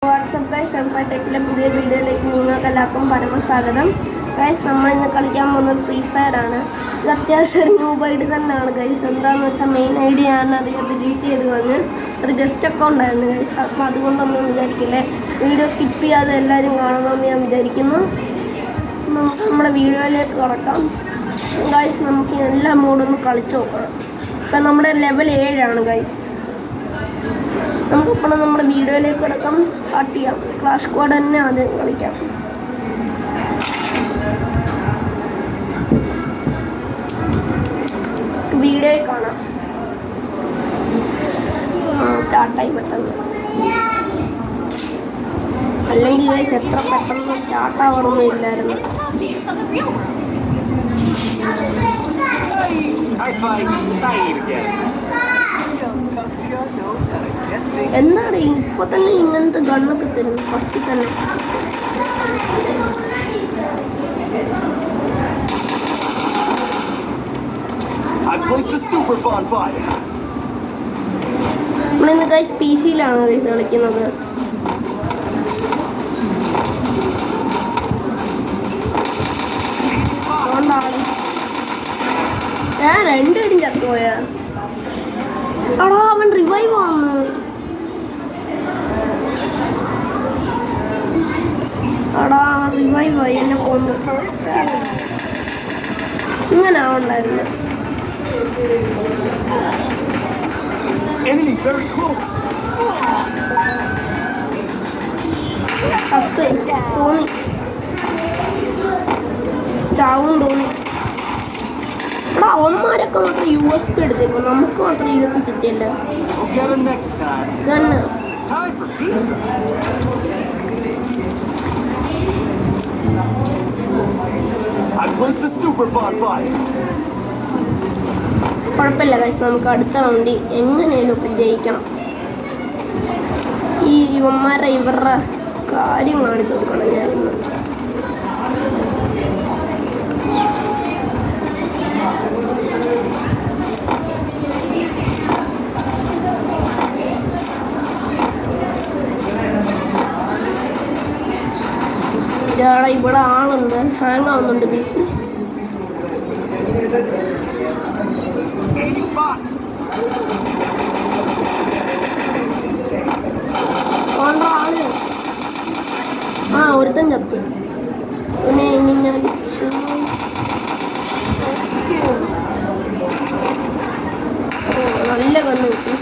WhatsApp guys എംഫൈടെക്കിലെ പുതിയ വീഡിയോയിലേക്ക് നിങ്ങൾക്ക് എല്ലാവർക്കും പരമസ്വാഗതം. ഗൈസ് നമ്മളിന്ന് കളിക്കാൻ പോകുന്നത് ഫ്രീ ഫയർ ആണ്. ഇത് അത്യാവശ്യം ഒരു ന്യൂ ഐഡി തന്നെയാണ് ഗൈസ്. എന്താണെന്ന് വെച്ചാൽ മെയിൻ ഐഡി ഞാനറിയാം ഡിലീറ്റ് ചെയ്ത് വന്ന് ഒരു ഗസ്റ്റ് അക്കൗണ്ട് ആയിരുന്നു ഗൈസ്. അപ്പം അതുകൊണ്ടൊന്നും വിചാരിക്കില്ലേ, വീഡിയോ സ്കിപ്പ് ചെയ്യാതെ എല്ലാവരും കാണണമെന്ന് ഞാൻ വിചാരിക്കുന്നു. നമുക്ക് നമ്മുടെ വീഡിയോയിലേക്ക് കടക്കാം ഗൈസ്. നമുക്ക് എല്ലാ മോഡൊന്ന് കളിച്ച് നോക്കണം. ഇപ്പം നമ്മുടെ ലെവൽ 7 ഗൈസ്. നമുക്കിപ്പോൾ നമ്മുടെ വീഡിയോയിലേക്ക് കിടക്കാം, സ്റ്റാർട്ട് ചെയ്യാം. ക്ലാഷ് സ്ക്വാഡ് തന്നെ ആദ്യം കളിക്കാം. വീഡിയോയിൽ കാണാം. സ്റ്റാർട്ടായി പെട്ടെന്ന്, അല്ലെങ്കിൽ ഗൈസ് എത്ര പെട്ടെന്ന് സ്റ്റാർട്ടാവണമെന്നും ഇല്ലായിരുന്നു. എന്താണ് ഇപ്പൊ തന്നെ ഇങ്ങനത്തെ ഗണ്ണൊക്കെ തരുന്നു ഫസ്റ്റ് തന്നെ? നമ്മളിന്ന് ഗൈസ് PC-യിലാണ് ഗൈസ് കളിക്കുന്നത്. ഞാൻ 2 പേരും ചത്തുപോയാ. അടാ അവൻ റിവൈവ് വന്നു. അടാ റിവൈവ് ആയി, എന്നെ കൊന്നു. ഇങ്ങനെ ആവണ്ടായിരുന്നു. ചത്ത് തോന്നി, ചാവും തോന്നി. എടാ അവന്മാരൊക്കെ മാത്രം USB എടുത്തേക്കും, നമുക്ക് മാത്രം ഇതൊക്കെ കിട്ടിയല്ല. തന്നെ കുഴപ്പമില്ല ഗൈസ്, നമുക്ക് അടുത്ത റൗണ്ടിൽ എങ്ങനെയും ഒക്കെ ജയിക്കണം. ഇവരുടെ കാര്യം കാണിച്ചു കൊടുക്കണം ഞാനിന്ന്. ഇവിടെ ആളുണ്ട്, ഹാങ് ആവുന്നുണ്ട് PC. ആള് ഒരുത്തൻ ചത്തു. പിന്നെ ഇനി ഞാൻ നല്ല കണ്ണു കിട്ടി.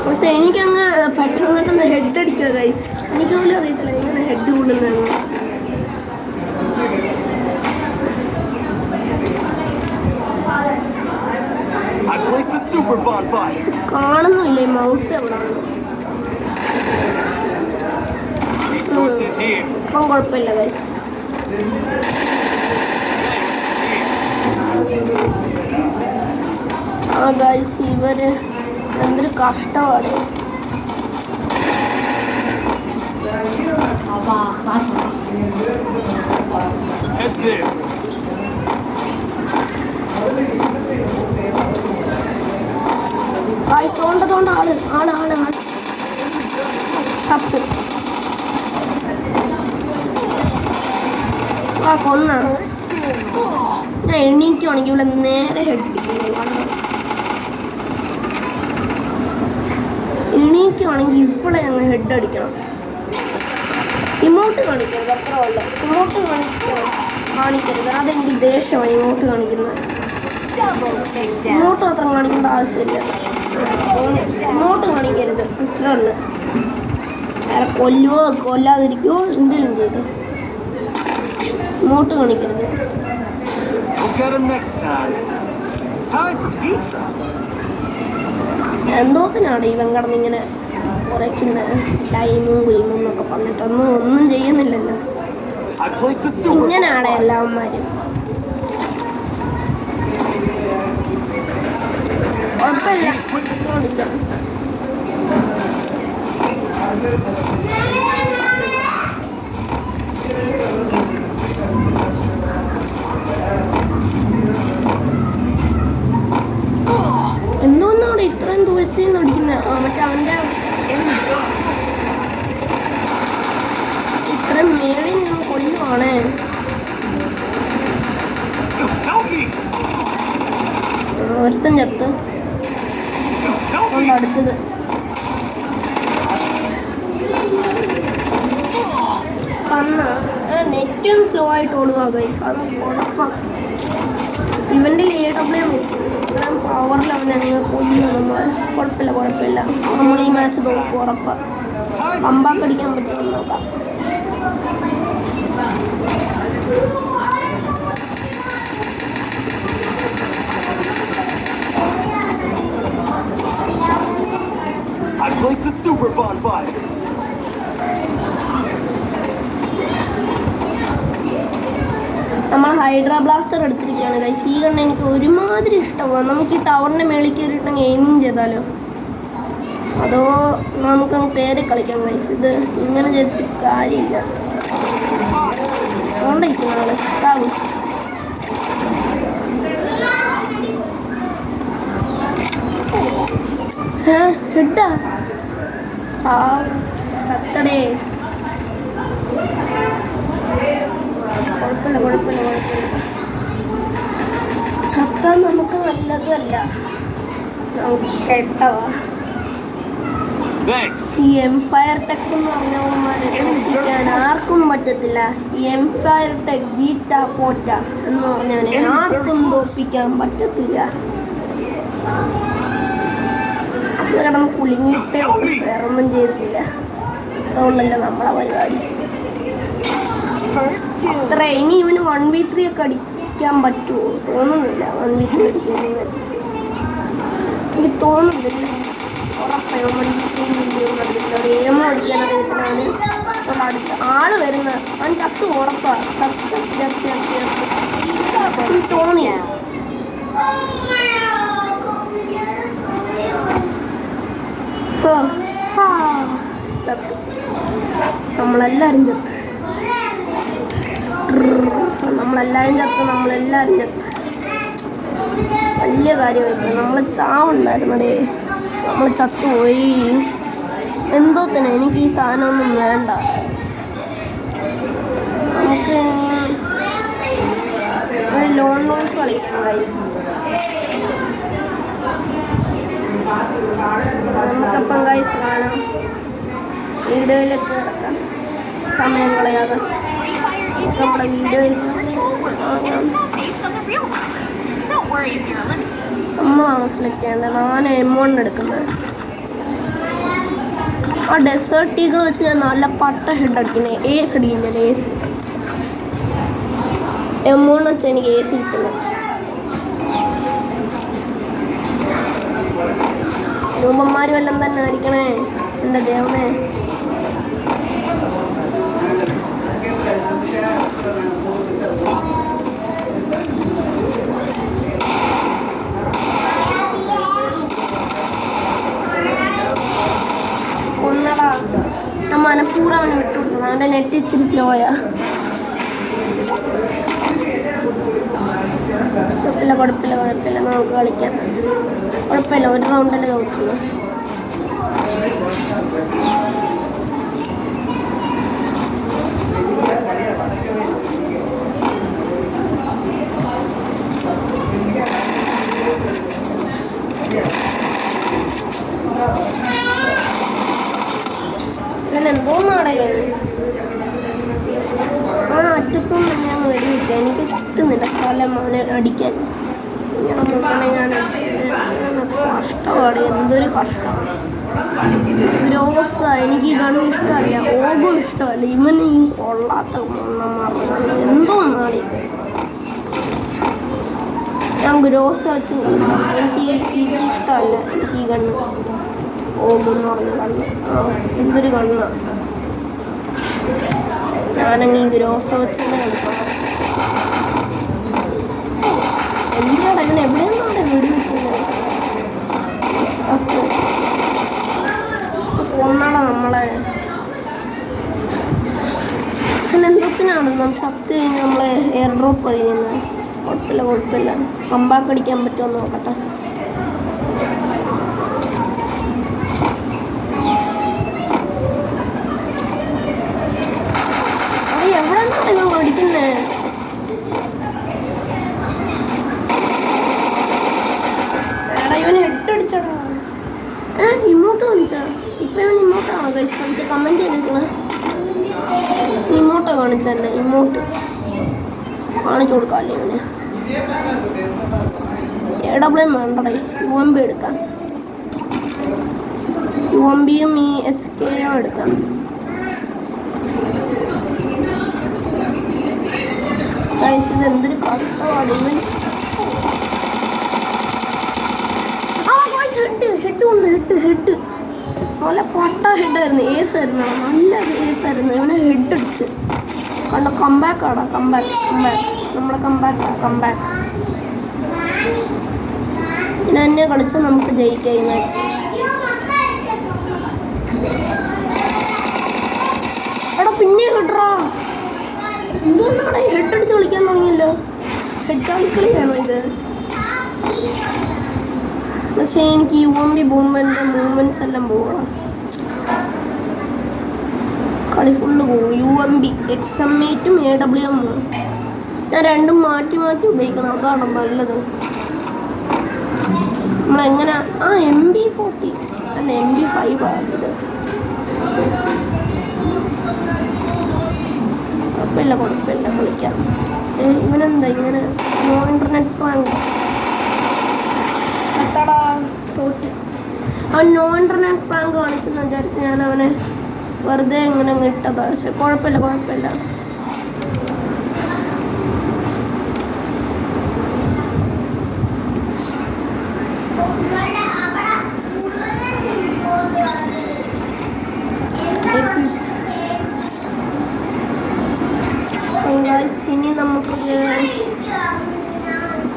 പക്ഷെ എനിക്കങ്ങ് പെട്ടെന്ന് ഹെഡ് അടിക്കുക ഗൈസ്. എനിക്ക് പോലും അറിയത്തില്ല എങ്ങനെ ഹെഡ് കൊള്ളുന്നതെന്ന്. കാണുന്നില്ലേ മൗസ് എവിടാണ്? ഇപ്പം കുഴപ്പമില്ല ഗൈസ്. ഗൈസ് ഇവര് എന്തൊരു കഷ്ടമാണ്. തോണ്ട ആള് തപ്പ് കൊന്ന. ഞാൻ എണീക്കുവാണെങ്കിൽ ഇവിടെ നേരെ ഹെഡ് എണീക്കുവാണെങ്കിൽ ഇവിടെ ഞങ്ങൾ ഹെഡ് അടിക്കണം. ഇമോട്ട് കാണിക്കരുത്, അത്ര അല്ല. ഇമോട്ട് കാണിക്കരുത്, അതെനിക്ക് ദേഷ്യമാണ് ഇമോട്ട് കാണിക്കുന്നത്. ഇമോട്ട് മാത്രം കാണിക്കേണ്ട ആവശ്യമില്ല, ഇമോട്ട് കാണിക്കരുത്, അത്ര ഉള്ളു. വേറെ കൊല്ലുവോ കൊല്ലാതിരിക്കുവോ എന്തെങ്കിലും ചെയ്തു, ഇമോട്ട് കാണിക്കരുത്. എന്തോത്തിനാണ് ഇവൻ കിടന്നിങ്ങനെ കുറയ്ക്കുന്ന ടൈമും ഗെയിമും എന്നൊക്കെ പറഞ്ഞിട്ട് ഒന്നും ചെയ്യുന്നില്ലല്ലോ. ഇങ്ങനെയാണ് എല്ലാവന്മാരും. കുഴപ്പമില്ല. ഒരുത്തൻ ചത്ത്. അടുത്തത് നെറ്റും സ്ലോ ആയിട്ട് ഓടുക ഗൈസ്. അത് കുഴപ്പം. ഇവൻ്റെ AW ഇത്രയും പവറിൽ അവൻ അങ്ങ് കൊല്ലും നമ്മൾ. കുഴപ്പമില്ല. നമ്മൾ ഈ മാച്ച് നോക്കും ഉറപ്പാണ്. കമ്പാക്ക് അടിക്കാൻ പറ്റുമെന്ന് നോക്കാം. I placed the super bonfire. നമ്മൾ ഹൈഡ്രാ ബ്ലാസ്റ്റർ എടുത്തിരിക്കുകയാണ് ഗൈസ്. ഈ കണ്ണ് എനിക്ക് ഒരുമാതിരി ഇഷ്ടമാണ്. നമുക്ക് ഈ ടവറിൻ്റെ മേളിൽ കയറിയിട്ട് ഗെയിമിങ് ചെയ്താലോ, അതോ നമുക്കങ്ങ് കയറി കളിക്കാം ഗൈസ്? ഇത് ഇങ്ങനെ ചെയ്തിട്ട് കാര്യമില്ല. അതുകൊണ്ടിരിക്കും നാളെ ചാവും. ഹെഡാ ചത്തടേ. കുഴപ്പമില്ല. ചത്താൻ നമുക്ക് നല്ലതല്ല, നമുക്ക് കെട്ടവാ. ഈ എംഫയർ ടെക് എന്ന് പറഞ്ഞവന്മാരെ ആർക്കും പറ്റത്തില്ല. ഈ എംഫയർ ടെക് ജീറ്റ പോറ്റ എന്ന് പറഞ്ഞവനെ ആർക്കും തോപ്പിക്കാൻ പറ്റത്തില്ല. കിടന്ന് കുളിങ്ങിട്ടേ വേറൊന്നും ചെയ്തില്ല. അതുകൊണ്ടല്ല നമ്മളെ പരിപാടി അത്ര. ഇനി ഇവന് 1v3 ഒക്കെ അടിക്കാൻ പറ്റുമോ തോന്നുന്നില്ല. 1v3 അടിക്കുന്നത് എനിക്ക് തോന്നുന്നില്ല. ഉറപ്പായും 1v3 അടിക്കില്ല. അടിക്കാൻ അറിയത്തില്ല. അടുത്ത ആള് വരുന്ന അവൻ ചത്ത് ഉറപ്പാ. തോന്നിയ ചത്ത്. നമ്മളെല്ലാരും ചത്ത്. വലിയ കാര്യമായിട്ട് നമ്മൾ ചാവുണ്ടായിരുന്നടേ. നമ്മൾ ചത്തുപോയി. എന്തോ തന്നെ എനിക്ക് ഈ സാധനമൊന്നും വേണ്ട. നമുക്ക് ഒരു ലോൺ കളിക്കാം ഗൈസ്. നമുക്കപ്പം ഗൈസ് കാണാം. വീഡിയോയിലേക്ക് കിടക്കാം. സമയം കളയാതെ നമ്മുടെ വീഡിയോയിൽ നമ്മളാണ് സെലക്ട് ചെയ്യേണ്ടത്. ഞാൻ M1 എടുക്കുന്നത്. ആ ഡെസേർട്ട് ഈഗിൾ വെച്ച് ഞാൻ നല്ല പട്ട ഹെഡ് അടിക്കുന്നത്. ഏസ് അടിക്കുന്നത്. M1 വെച്ച് എനിക്ക് ഏസ് കിട്ടുന്നത്. രൂപന്മാർ വല്ലതും തന്നെ ആയിരിക്കണേ എൻ്റെ ദേവനെ. ഒന്നടാ ഞാൻ മനഃപൂർവ്വം അവന് വിട്ടുകൊടുത്തത്. അവൻ്റെ നെറ്റ് ഇച്ചിരി സ്ലോയാ. കുഴപ്പമില്ല നമുക്ക് കളിക്കാം. കുഴപ്പമില്ല, ഒരു റൗണ്ടല്ലേ നോക്കുന്നു. എന്തോന്നാടേ ഒറ്റക്കും ഞാൻ വെടിവെക്കുക. എനിക്ക് കിട്ടുന്നില്ല സ്ഥലം അവനെ അടിക്കാൻ. ഞാൻ നോക്കണേ ഞാൻ കഷ്ടമാണ്. എന്തൊരു കഷ്ടമാണ്. ഗ്രോസ് എനിക്ക് ഈ ഗണ്ണ് ഇഷ്ടമല്ല. ഓഗും ഇഷ്ടമല്ല. ഇവന് ഈ കൊള്ളാത്ത എന്തോന്നാണ്. ഞാൻ ഗ്രോസ് വെച്ച് എനിക്ക് ഇത് ഇഷ്ടമല്ല. എനിക്ക് ഈ ഗണ്ണ് ഓഗെന്ന് പറഞ്ഞ കണ്ണ് എന്തൊരു കണ്ണാണ്. ഞാനങ്ങ് ഈ ഗ്രോസ് വെച്ച് തന്നെ കളിക്കണം. എന്തിനാണ് അങ്ങനെ എവിടെയൊന്നാണ് വെടിവെക്കുന്നത്? ഒന്നാണ് നമ്മളെ എന്തൊത്തിനാണ് നമ്മൾ ചത്ത് കഴിഞ്ഞ് നമ്മളെ എയർ ഡ്രോപ്പ് കഴിയുന്നത്. കുഴപ്പമില്ല. കമ്പാക്ക് അടിക്കാൻ പറ്റുമോ നോക്കട്ടെ. എവിടെ നിന്നാണ് ഇവൻ അടിക്കുന്നത്? കമൻറ്റ് ചെയ്തിരിക്കണം. ഇമോട്ട് കാണിച്ചല്ലേ, ഇമോട്ട് കാണിച്ചു കൊടുക്കാമല്ലേ ഇങ്ങനെ. AWM വേണ്ടടേ, UMB എടുക്കാം. UMBയും ഈ SKO എടുക്കാം. ഇത് എന്തൊരു കഷ്ടമാണ് ഇവൻ. ഹെഡ് നല്ല പൊട്ട ഹെഡായിരുന്നു. ഏസായിരുന്നു, നല്ല ഏസായിരുന്നു. ഇവനെ ഹെഡ് അടിച്ച് കണ്ട. കംബാക്ക് ആടാ, കംബാക്ക് നമ്മുടെ കംബാക്ക്. പിന്നെ എന്നെ കളിച്ചാൽ നമുക്ക് ജയിക്കാം ഈ മാച്ച്. എടാ പിന്നെ ഹെഡറാ, എന്തുകൊണ്ടാണ് ഹെഡ് അടിച്ച് കളിക്കാൻ തുടങ്ങിയല്ലോ. ഹെഡ് കളിക്കളിയാണോ ഇത്? പക്ഷേ എനിക്ക് UMB ബൂമ്പൻ്റെ മൂവ്മെൻറ്റ്സ് എല്ലാം പോകണം. കളി ഫുള്ള് പോകും. UMB XM8ഉം AWM പോകും. ഞാൻ രണ്ടും മാറ്റി ഉപയോഗിക്കണം, അതാണ് നല്ലത്. നമ്മളെങ്ങനെ MB40 അല്ല MB5 ആണ് ഇത്. കുഴപ്പമില്ല കളിക്കാം. ഇവനെന്താ ഇങ്ങനെ നോ ഇൻ്റർനെറ്റ് പ്രാങ്ക്? തോറ്റ്. അവൻ നോ ഇൻ്റർനെറ്റ് പ്രാങ്ക് കാണിച്ചെന്ന് വിചാരിച്ച് ഞാൻ അവനെ വെറുതെ ഇങ്ങനെ ഇട്ടതാ. പക്ഷെ കുഴപ്പമില്ല. ഇനി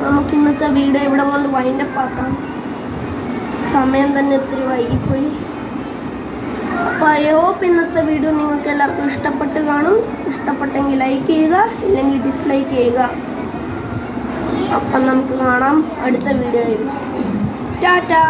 നമുക്ക് ഇന്നത്തെ വീഡിയോ ഇവിടെ കൊണ്ട് വൈൻഡപ്പ് ആക്കാം. സമയം തന്നെ ഒത്തിരി വൈകിപ്പോയി. അപ്പോൾ ഐ ഹോപ്പ് ഇന്നത്തെ വീഡിയോ നിങ്ങൾക്ക് എല്ലാവർക്കും ഇഷ്ടപ്പെട്ട് കാണും. ഇഷ്ടപ്പെട്ടെങ്കിൽ ലൈക്ക് ചെയ്യുക, ഇല്ലെങ്കിൽ ഡിസ്ലൈക്ക് ചെയ്യുക. അപ്പം നമുക്ക് കാണാം അടുത്ത വീഡിയോയിൽ. ടാറ്റാ.